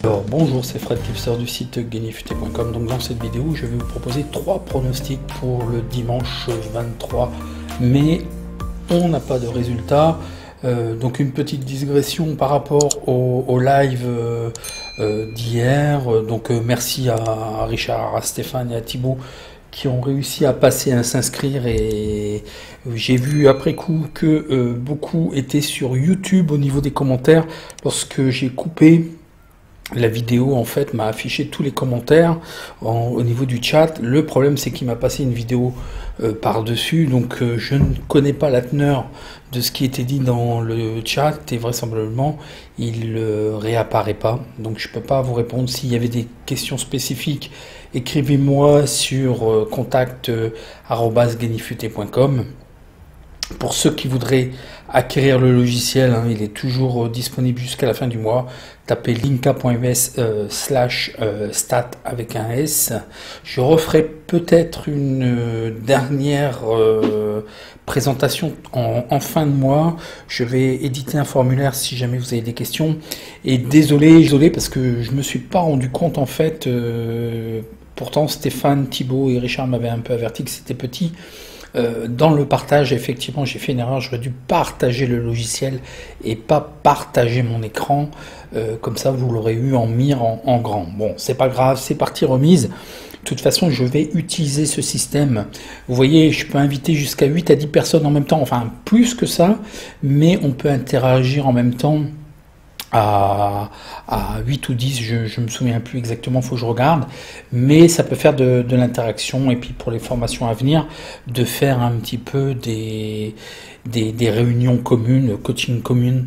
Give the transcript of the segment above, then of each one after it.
Alors bonjour, c'est Fred Tipster du site gagnefut.com. Donc dans cette vidéo, je vais vous proposer 3 pronostics pour le dimanche 23 mai. On n'a pas de résultat. Donc une petite digression par rapport au live d'hier. Donc merci à Richard, à Stéphane et à Thibaut qui ont réussi à passer, à s'inscrire, et j'ai vu après coup que beaucoup étaient sur YouTube au niveau des commentaires. Lorsque j'ai coupé la vidéo, en fait, m'a affiché tous les commentaires au niveau du chat. Le problème, c'est qu'il m'a passé une vidéo par-dessus, donc je ne connais pas la teneur de ce qui était dit dans le chat, et vraisemblablement, il ne réapparaît pas. Donc je ne peux pas vous répondre. S'il y avait des questions spécifiques, écrivez-moi sur contact@gagnefut.com. Pour ceux qui voudraient acquérir le logiciel, il est toujours disponible jusqu'à la fin du mois. Tapez linka.us/stat avec un S. Je referai peut-être une dernière présentation en fin de mois. Je vais éditer un formulaire si jamais vous avez des questions. Et désolé parce que je me suis pas rendu compte, en fait. Pourtant Stéphane, Thibaut et Richard m'avaient un peu averti que c'était petit. Dans le partage, effectivement, j'ai fait une erreur. J'aurais dû partager le logiciel et pas partager mon écran. Comme ça, vous l'aurez eu en mire, en grand. Bon, c'est pas grave, c'est partie remise. De toute façon, je vais utiliser ce système. Vous voyez, je peux inviter jusqu'à 8 à 10 personnes en même temps. Enfin, plus que ça, mais on peut interagir en même temps à 8 ou 10, je me souviens plus exactement, faut que je regarde, mais ça peut faire de l'interaction. Et puis pour les formations à venir, de faire un petit peu des réunions communes, coaching commun,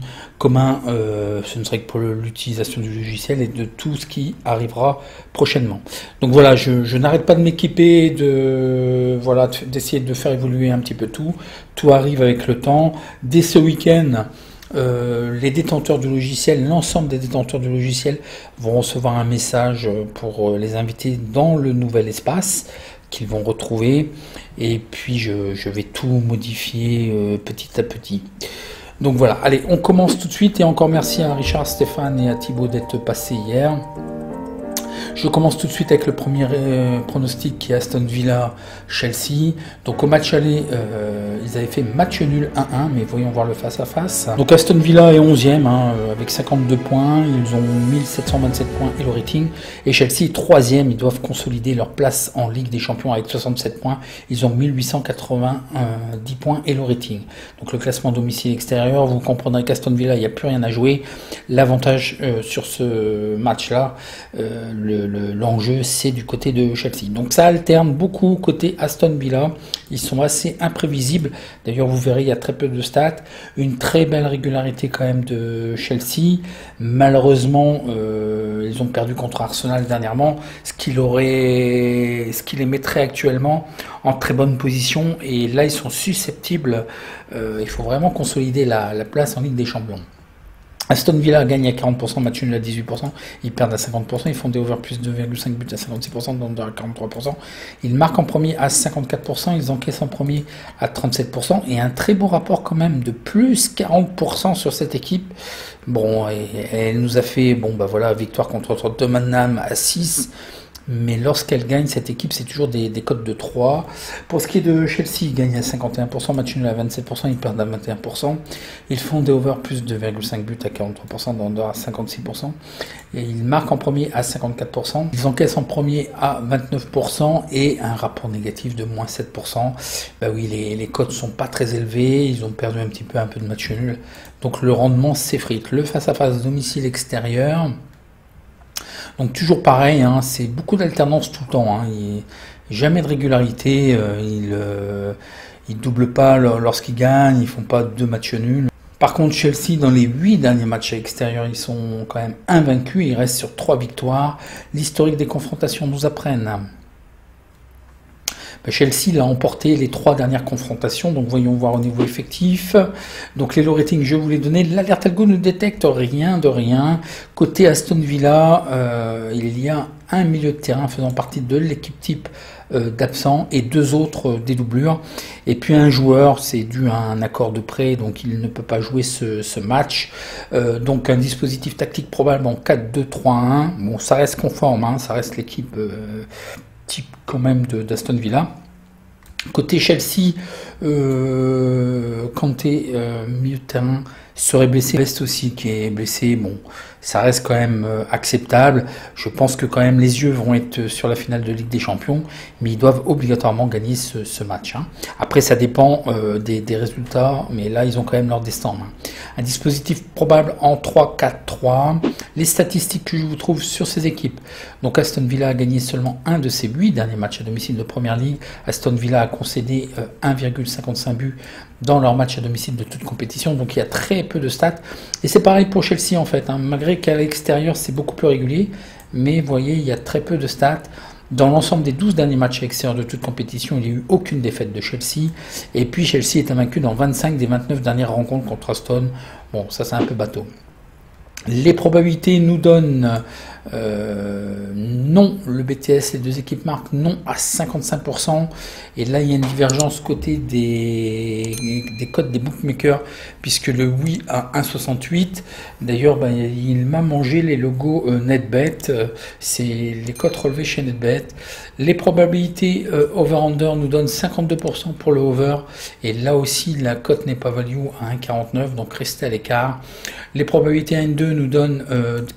ce ne serait que pour l'utilisation du logiciel et de tout ce qui arrivera prochainement. Donc voilà, je n'arrête pas de m'équiper, d'essayer de faire évoluer un petit peu tout. Tout arrive avec le temps. Dès ce week-end, les détenteurs du logiciel, l'ensemble des détenteurs du logiciel vont recevoir un message pour les inviter dans le nouvel espace qu'ils vont retrouver, et puis je vais tout modifier petit à petit. Donc voilà, allez, on commence tout de suite, et encore merci à Richard, Stéphane et à Thibaut d'être passés hier. Je commence tout de suite avec le premier pronostic qui est Aston Villa Chelsea. Donc au match aller, ils avaient fait match nul 1-1, mais voyons voir le face-à-face. Donc Aston Villa est 11e avec 52 points, ils ont 1727 points et le rating. Et Chelsea est 3e, ils doivent consolider leur place en Ligue des Champions avec 67 points. Ils ont 1890 points et le rating. Donc le classement domicile extérieur, vous comprendrez qu'Aston Villa, il n'y a plus rien à jouer. L'avantage sur ce match-là, l'enjeu, c'est du côté de Chelsea. Donc ça alterne beaucoup côté Aston Villa. Ils sont assez imprévisibles. D'ailleurs, vous verrez, il y a très peu de stats. Une très belle régularité quand même de Chelsea. Malheureusement, ils ont perdu contre Arsenal dernièrement, ce qui les mettrait actuellement en très bonne position. Et là, ils sont susceptibles. Il faut vraiment consolider la place en Ligue des Champions. Aston Villa gagne à 40%, match nul à 18%, ils perdent à 50%, ils font des over plus 2,5 buts à 56%, dans à 43%. Ils marquent en premier à 54%, ils encaissent en premier à 37%, et un très beau rapport quand même de plus 40% sur cette équipe. Bon, et elle nous a fait, voilà, victoire contre Tottenham à 6. Mais lorsqu'elle gagne, cette équipe, c'est toujours des cotes de 3. Pour ce qui est de Chelsea, ils gagnent à 51%, match nul à 27%, ils perdent à 21%. Ils font des over plus 2,5 buts à 43%, dans à 56%. Et ils marquent en premier à 54%. Ils encaissent en premier à 29% et un rapport négatif de moins 7%. Bah oui, les cotes sont pas très élevées. Ils ont perdu un peu de match nul. Donc le rendement s'effrite. Le face-à-face domicile extérieur. Donc toujours pareil, c'est beaucoup d'alternance tout le temps, jamais de régularité, ils doublent pas lorsqu'ils gagnent, ils font pas 2 matchs nuls. Par contre, Chelsea, dans les 8 derniers matchs à l'extérieur, ils sont quand même invaincus, ils restent sur 3 victoires. L'historique des confrontations nous apprennent. Chelsea l'a emporté les 3 dernières confrontations, donc voyons voir au niveau effectif. Donc les low ratings, je vous les donné. L'alerte algo ne détecte rien de rien. Côté Aston Villa, il y a un milieu de terrain faisant partie de l'équipe type d'absents et 2 autres dédoublures. Et puis un joueur, c'est dû à un accord de prêt, donc il ne peut pas jouer ce match. Donc un dispositif tactique probable en 4-2-3-1. Bon, ça reste conforme, hein, ça reste l'équipe type quand même d'Aston Villa. Côté Chelsea, Kanté, milieu de terrain, serait blessé. Best aussi qui est blessé. Bon, ça reste quand même acceptable. Je pense que quand même les yeux vont être sur la finale de Ligue des Champions, mais ils doivent obligatoirement gagner ce match. Hein. Après, ça dépend des résultats, mais là, ils ont quand même leur destin en main. Un dispositif probable en 3-4-3. Les statistiques que je vous trouve sur ces équipes. Donc Aston Villa a gagné seulement un de ses 8 derniers matchs à domicile de Première Ligue. Aston Villa a concédé 1,55 buts dans leur match à domicile de toute compétition, donc il y a très peu de stats. Et c'est pareil pour Chelsea en fait, hein. Malgré qu'à l'extérieur c'est beaucoup plus régulier, mais vous voyez, il y a très peu de stats. Dans l'ensemble des 12 derniers matchs à l'extérieur de toute compétition, il n'y a eu aucune défaite de Chelsea. Et puis Chelsea est invaincu dans 25 des 29 dernières rencontres contre Aston. Bon, ça c'est un peu bateau. Les probabilités nous donnent non, le BTS, les deux équipes marquent non à 55%. Et là, il y a une divergence côté des cotes des bookmakers, puisque le oui à 1,68. D'ailleurs, il m'a mangé les logos NetBet. C'est les cotes relevées chez NetBet. Les probabilités over-under nous donnent 52% pour le over. Et là aussi, la cote n'est pas value à 1,49, donc restez à l'écart. Les probabilités 1-2 nous donnent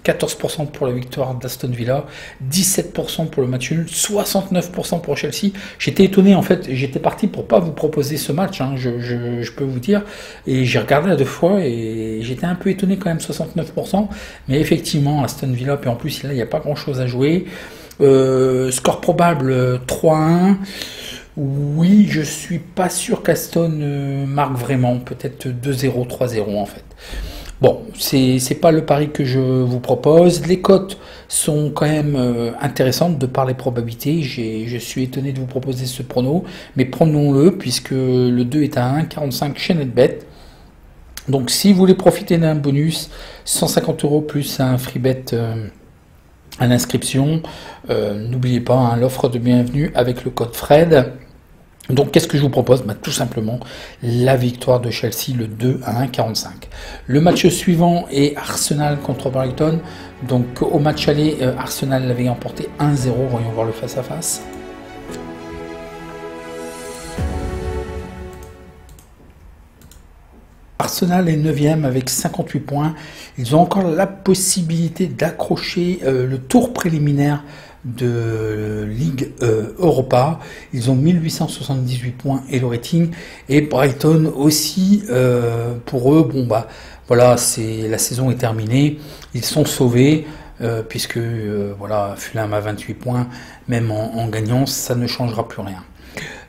14% pour la victoire d'Aston Villa, 17% pour le match nul, 69% pour Chelsea. J'étais étonné en fait, j'étais parti pour pas vous proposer ce match, hein, je peux vous dire, et j'ai regardé à 2 fois et j'étais un peu étonné quand même, 69%, mais effectivement Aston Villa, puis en plus là il n'y a pas grand chose à jouer. Score probable 3-1. Oui, je suis pas sûr qu'Aston marque vraiment, peut-être 2-0, 3-0 en fait. Bon, c'est pas le pari que je vous propose. Les cotes sont quand même intéressantes de par les probabilités. Je suis étonné de vous proposer ce prono, mais prenons-le puisque le 2 est à 1,45 chez NetBet. Donc si vous voulez profiter d'un bonus, 150 € plus un free bet à l'inscription, n'oubliez pas hein, l'offre de bienvenue avec le code Fred. Donc qu'est-ce que je vous propose? Tout simplement la victoire de Chelsea, le 2 à 1,45. Le match suivant est Arsenal contre Brighton. Donc au match aller, Arsenal l'avait emporté 1-0. Voyons voir le face-à-face. Arsenal est 9e avec 58 points. Ils ont encore la possibilité d'accrocher le tour préliminaire de Ligue Europa. Ils ont 1878 points et le rating. Et Brighton aussi, pour eux, bon voilà, la saison est terminée. Ils sont sauvés. Puisque voilà, Fulham a 28 points, même en gagnant, ça ne changera plus rien.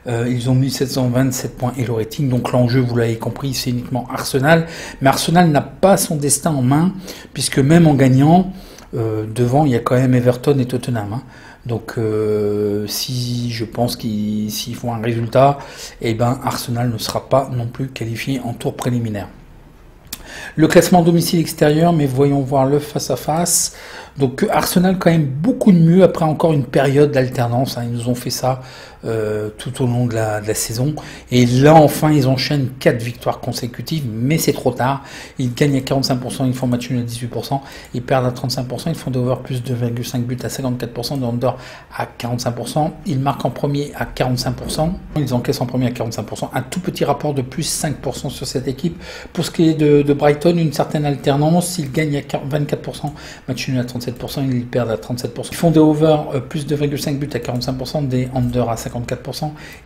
Ils ont 1727 points et le rating, donc l'enjeu, vous l'avez compris, c'est uniquement Arsenal. Mais Arsenal n'a pas son destin en main, puisque même en gagnant, devant, il y a quand même Everton et Tottenham. Hein. Donc, si je pense s'ils font un résultat, eh ben, Arsenal ne sera pas non plus qualifié en tour préliminaire. Le classement domicile extérieur, mais voyons voir le face-à-face. Donc Arsenal quand même beaucoup de mieux après encore une période d'alternance. Hein, ils nous ont fait ça tout au long de la saison. Et là enfin ils enchaînent 4 victoires consécutives, mais c'est trop tard. Ils gagnent à 45%, ils font match nul à 18%, ils perdent à 35%, ils font des over plus 2,5 buts à 54%, des under à 45%. Ils marquent en premier à 45%, ils encaissent en premier à 45%. Un tout petit rapport de plus 5% sur cette équipe. Pour ce qui est de Brighton, une certaine alternance. Ils gagnent à 24%, match nul à 37%, ils perdent à 37%. Ils font des over plus 2,5 buts à 45%, des under à 54%.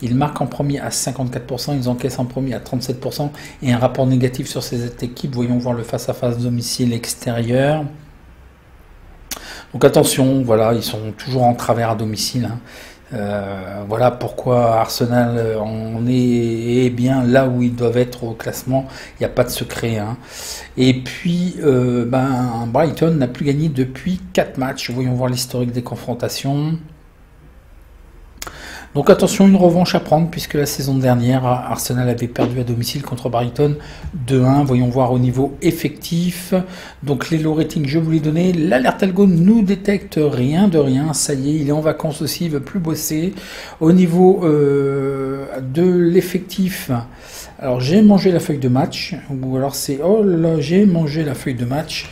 Ils marquent en premier à 54%, ils encaissent en premier à 37% et un rapport négatif sur ces équipes. Voyons voir le face-à-face domicile extérieur. Donc attention, voilà, ils sont toujours en travers à domicile. Hein. Voilà pourquoi Arsenal en est bien là où ils doivent être au classement. Il n'y a pas de secret. Hein. Et puis, Brighton n'a plus gagné depuis 4 matchs. Voyons voir l'historique des confrontations. Donc attention, une revanche à prendre puisque la saison dernière, Arsenal avait perdu à domicile contre Brighton 2-1. Voyons voir au niveau effectif. Donc les low ratings, je vous les donnais. L'alerte algo nous détecte rien de rien. Ça y est, il est en vacances aussi, il veut plus bosser. Au niveau de l'effectif, alors j'ai mangé la feuille de match. Ou alors c'est, oh là, j'ai mangé la feuille de match.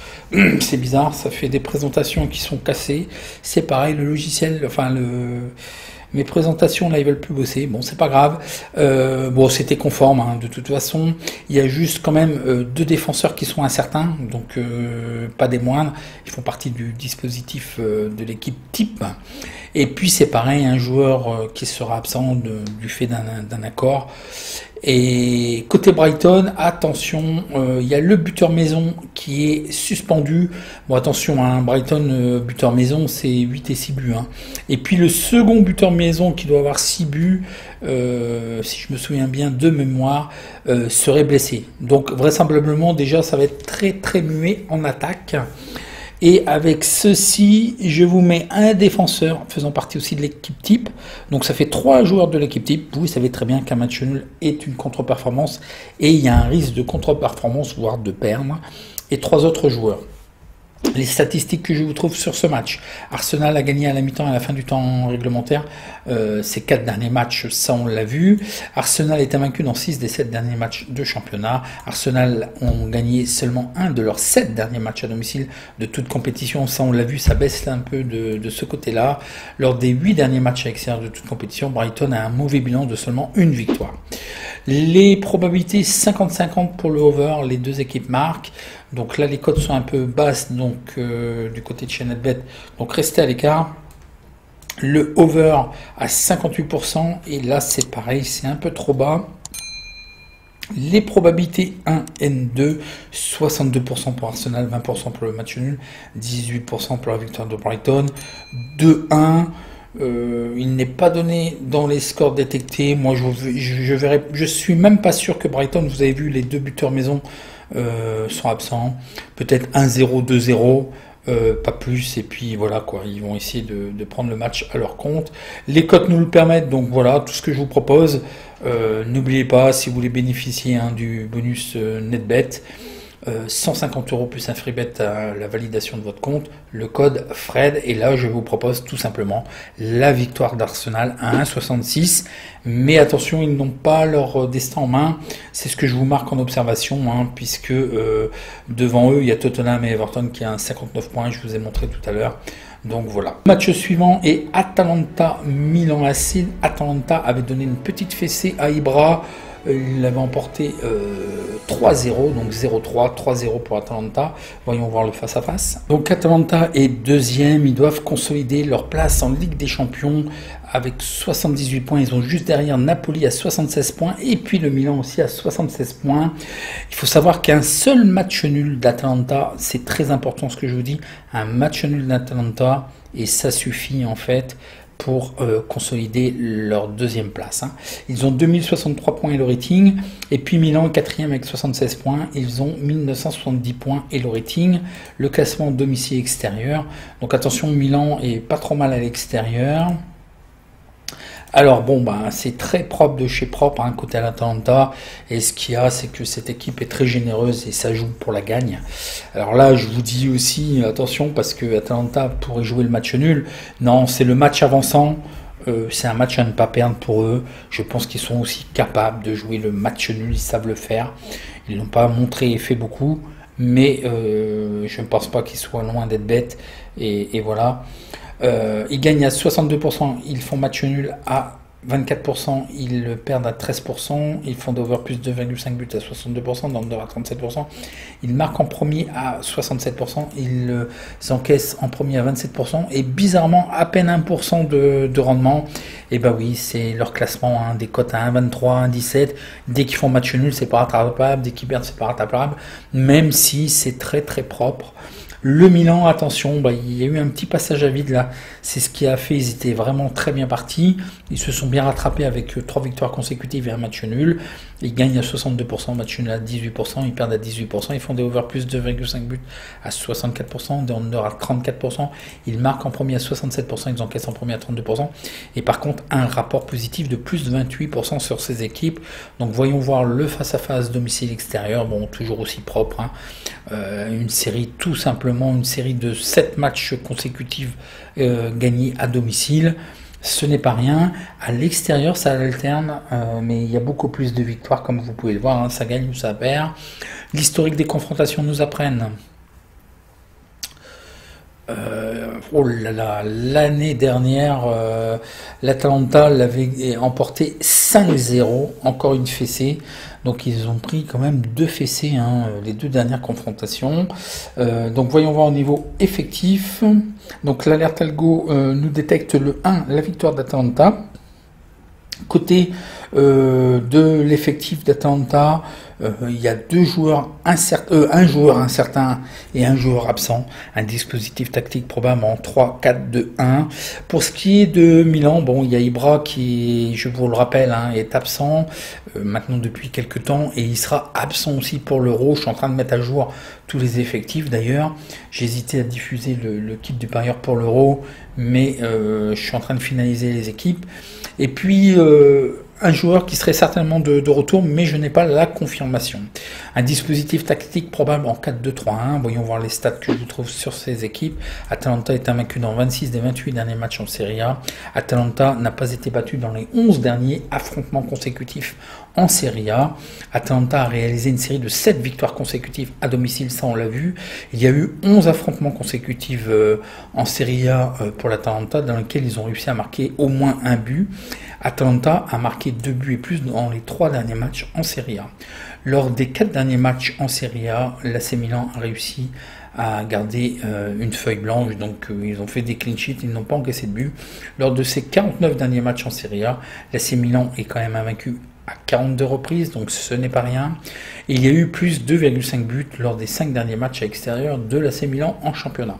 C'est bizarre, ça fait des présentations qui sont cassées. C'est pareil, le logiciel, enfin mes présentations là ils veulent plus bosser, bon c'est pas grave, bon c'était conforme hein, de toute façon. Il y a juste quand même deux défenseurs qui sont incertains, donc pas des moindres, ils font partie du dispositif de l'équipe type. Et puis c'est pareil, un joueur qui sera absent du fait d'un accord. Et côté Brighton, attention, il y a le buteur maison qui est suspendu. Bon attention, hein, Brighton, buteur maison, c'est 8 et 6 buts. Hein. Et puis le second buteur maison qui doit avoir 6 buts, si je me souviens bien de mémoire, serait blessé. Donc vraisemblablement déjà ça va être très très muet en attaque. Et avec ceci, je vous mets un défenseur faisant partie aussi de l'équipe type. Donc ça fait 3 joueurs de l'équipe type. Vous savez très bien qu'un match nul est une contre-performance. Et il y a un risque de contre-performance, voire de perdre. Et 3 autres joueurs. Les statistiques que je vous trouve sur ce match. Arsenal a gagné à la mi-temps et à la fin du temps réglementaire. Ces 4 derniers matchs, ça on l'a vu. Arsenal est invaincu dans 6 des 7 derniers matchs de championnat. Arsenal ont gagné seulement 1 de leurs 7 derniers matchs à domicile de toute compétition. Ça on l'a vu, ça baisse un peu de ce côté-là. Lors des 8 derniers matchs à l'extérieur de toute compétition, Brighton a un mauvais bilan de seulement une victoire. Les probabilités 50-50 pour le over, les deux équipes marquent. Donc là, les cotes sont un peu basses donc du côté de chez NetBet. Donc restez à l'écart. Le over à 58%. Et là, c'est pareil, c'est un peu trop bas. Les probabilités 1 N2, 62% pour Arsenal, 20% pour le match nul, 18% pour la victoire de Brighton, 2-1. Il n'est pas donné dans les scores détectés. Moi, je suis même pas sûr que Brighton, vous avez vu, les deux buteurs maison sont absents. Peut-être 1-0, 2-0, pas plus. Et puis voilà quoi, ils vont essayer de prendre le match à leur compte. Les cotes nous le permettent, donc voilà tout ce que je vous propose. N'oubliez pas, si vous voulez bénéficier du bonus NetBet, 150 € plus un free bet à la validation de votre compte, le code Fred. Et là je vous propose tout simplement la victoire d'Arsenal à 1,66. Mais attention, ils n'ont pas leur destin en main, c'est ce que je vous marque en observation, hein, puisque devant eux il y a Tottenham et Everton qui a un 59 points, je vous ai montré tout à l'heure. Donc voilà. Match suivant est Atalanta-Milan AC. Atalanta avait donné une petite fessée à Ibra. Il l'avait emporté 3-0, donc 0-3, 3-0 pour Atalanta. Voyons voir le face-à-face. Donc Atalanta est deuxième, ils doivent consolider leur place en Ligue des Champions avec 78 points. Ils ont juste derrière Napoli à 76 points et puis le Milan aussi à 76 points. Il faut savoir qu'un seul match nul d'Atalanta, c'est très important ce que je vous dis, un match nul d'Atalanta et ça suffit en fait pour consolider leur deuxième place. Hein. Ils ont 2063 points et le rating, et puis Milan est quatrième avec 76 points, ils ont 1970 points et le rating. Le classement domicile extérieur, donc attention, Milan est pas trop mal à l'extérieur. Alors bon, ben, c'est très propre de chez propre, hein, côté Atalanta, et ce qu'il y a, c'est que cette équipe est très généreuse et ça joue pour la gagne. Alors là, je vous dis aussi, attention, parce que Atalanta pourrait jouer le match nul. Non, c'est le match avançant, c'est un match à ne pas perdre pour eux. Je pense qu'ils sont aussi capables de jouer le match nul, ils savent le faire. Ils n'ont pas montré et fait beaucoup, mais je ne pense pas qu'ils soient loin d'être bêtes, et voilà. Ils gagnent à 62%, ils font match nul à 24%, ils perdent à 13%, ils font d'over plus 2,5 buts à 62%, d'under à 37%, ils marquent en premier à 67%, ils encaissent en premier à 27%, et bizarrement à peine 1% de rendement. Et bah oui, c'est leur classement, hein, des cotes à 1,23, 1,17, dès qu'ils font match nul, c'est pas rattrapable, dès qu'ils perdent, c'est pas rattrapable, même si c'est très très propre. Le Milan, attention, il y a eu un petit passage à vide là. C'est ce qui a fait, ils étaient vraiment très bien partis. Ils se sont bien rattrapés avec 3 victoires consécutives et un match nul. Ils gagnent à 62%, match nul à 18%, ils perdent à 18%. Ils font des over plus 2,5 buts à 64%, des under à 34%. Ils marquent en premier à 67%, ils encaissent en premier à 32%. Et par contre, un rapport positif de plus de 28% sur ces équipes. Donc voyons voir le face-à-face domicile-extérieur. Bon, toujours aussi propre, hein. Une série, tout simplement, une série de 7 matchs consécutifs gagnés à domicile. Ce n'est pas rien. À l'extérieur, ça alterne, mais il y a beaucoup plus de victoires, comme vous pouvez le voir, hein. Ça gagne ou ça perd. L'historique des confrontations nous apprennent. Oh là là, l'année dernière, l'Atalanta l'avait emporté 5-0, encore une fessée. Donc ils ont pris quand même 2 fessées, hein, les 2 dernières confrontations. Donc voyons voir au niveau effectif. Donc l'alerte algo nous détecte le 1, la victoire d'Atalanta. Côté de l'effectif d'Atalanta, il y a 2 joueurs incertains, un joueur incertain et un joueur absent. Un dispositif tactique probablement 3-4-2-1. Pour ce qui est de Milan, bon, il y a Ibra qui, je vous le rappelle, hein, est absent maintenant depuis quelques temps et il sera absent aussi pour l'Euro. Je suis en train de mettre à jour tous les effectifs d'ailleurs. J'ai hésité à diffuser le kit du parieur pour l'Euro, mais je suis en train de finaliser les équipes. Et puis un joueur qui serait certainement de retour, mais je n'ai pas la confirmation. Un dispositif tactique probable en 4-2-3-1. Voyons voir les stats que je trouve sur ces équipes. Atalanta est invaincu dans 26 des 28 derniers matchs en Serie A. Atalanta n'a pas été battu dans les 11 derniers affrontements consécutifs en Serie A. Atalanta a réalisé une série de 7 victoires consécutives à domicile, ça on l'a vu. Il y a eu 11 affrontements consécutifs en Serie A pour l'Atalanta, dans lesquels ils ont réussi à marquer au moins un but. Atalanta a marqué 2 buts et plus dans les 3 derniers matchs en Serie A. Lors des 4 derniers matchs en Serie A, l'AC Milan a réussi à garder une feuille blanche, donc ils ont fait des clean sheets, ils n'ont pas encaissé de but. Lors de ces 49 derniers matchs en Serie A, l'AC Milan est quand même invaincu à 42 reprises, donc ce n'est pas rien. Et il y a eu plus 2,5 buts lors des 5 derniers matchs à l'extérieur de l'AC Milan en championnat.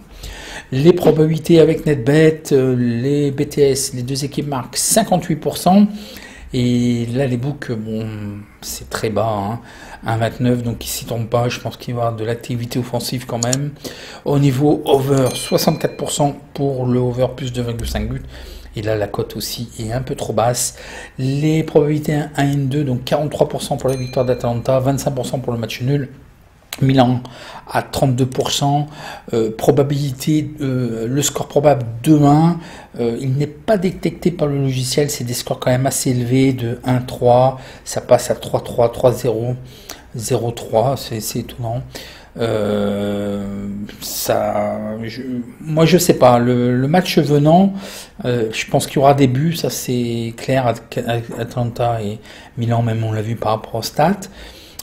Les probabilités avec NetBet, les BTS, les 2 équipes marquent 58%. Et là, les books, bon, c'est très bas, hein, 1,29, donc ici tombe pas. Je pense qu'il va y avoir de l'activité offensive quand même. Au niveau over, 64% pour le over plus 2,5 buts. Et là, la cote aussi est un peu trop basse. Les probabilités 1 et 2, donc 43% pour la victoire d'Atalanta, 25% pour le match nul. Milan à 32%, probabilité, le score probable 2-1, il n'est pas détecté par le logiciel, c'est des scores quand même assez élevés, de 1-3, ça passe à 3-3, 3-0, 0-3, c'est étonnant. Moi je sais pas, le match venant, je pense qu'il y aura des buts, ça c'est clair, Atalanta et Milan même on l'a vu par rapport aux stats.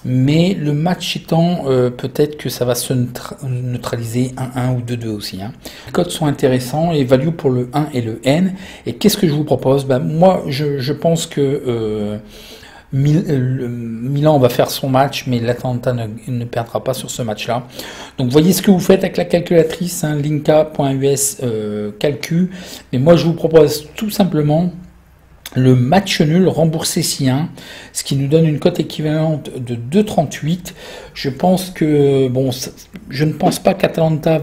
Mais le match étant, peut-être que ça va se neutraliser 1-1 ou 2-2 aussi, hein. Les codes sont intéressants et value pour le 1 et le N. Et qu'est-ce que je vous propose? Moi, je pense que Milan va faire son match, mais l'Atalanta ne perdra pas sur ce match-là. Donc voyez ce que vous faites avec la calculatrice, hein, linka.us calcul. Mais moi, je vous propose tout simplement le match nul remboursé si 1, ce qui nous donne une cote équivalente de 2,38. Je pense que, bon, je ne pense pas qu'Atalanta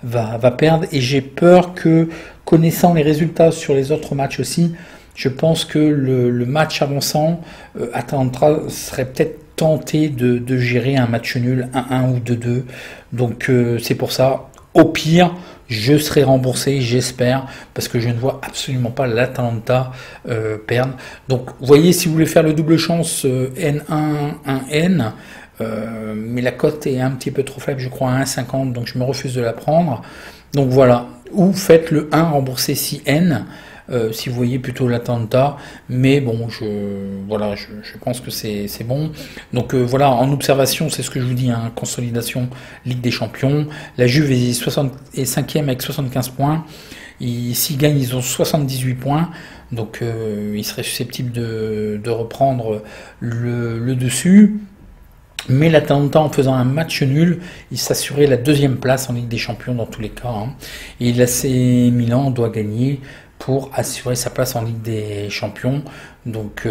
va perdre et j'ai peur que, connaissant les résultats sur les autres matchs aussi, je pense que le match avançant, Atalanta serait peut-être tenté de gérer un match nul 1-1 ou 2-2. Donc c'est pour ça, au pire, je serai remboursé, j'espère, parce que je ne vois absolument pas l'Atalanta perdre. Donc, vous voyez, si vous voulez faire le double chance N1, 1N, mais la cote est un petit peu trop faible, je crois à 1,50, donc je me refuse de la prendre. Donc voilà, ou faites le 1 remboursé si N, si vous voyez plutôt l'Atalanta, mais bon, voilà, je pense que c'est bon. Donc voilà, en observation, c'est ce que je vous dis, hein, consolidation Ligue des Champions. La Juve est 5e avec 75 points. S'ils gagnent, ils ont 78 points. Donc ils seraient susceptibles de reprendre le dessus. Mais l'Atalanta, en faisant un match nul, il s'assurait la deuxième place en Ligue des Champions dans tous les cas, hein. Et l'AC Milan doit gagner pour assurer sa place en Ligue des Champions. Donc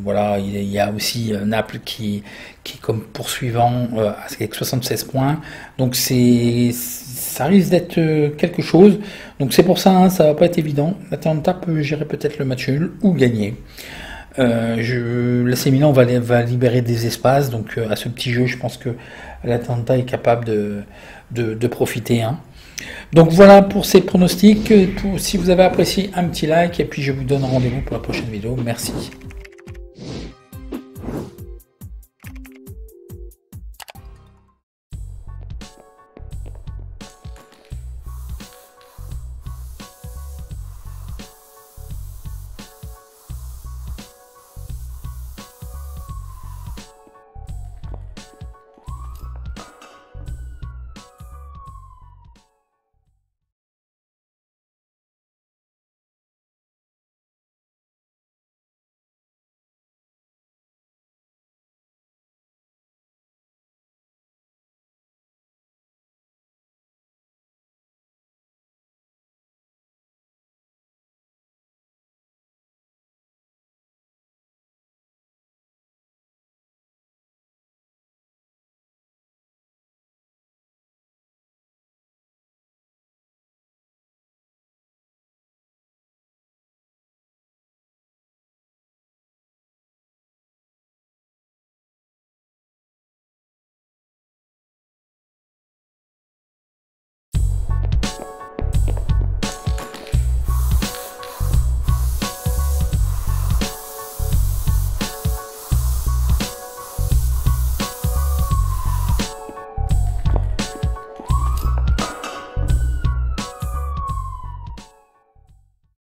voilà, il y a aussi Naples qui est comme poursuivant avec 76 points. Donc ça risque d'être quelque chose. Donc c'est pour ça, hein, ça va pas être évident. L'Atalanta peut gérer peut-être le match nul ou gagner. L'AC Milan va libérer des espaces, donc à ce petit jeu, je pense que l'Atalanta est capable de profiter, hein. Donc voilà pour ces pronostics. Si vous avez apprécié, un petit like, et puis je vous donne rendez-vous pour la prochaine vidéo. Merci.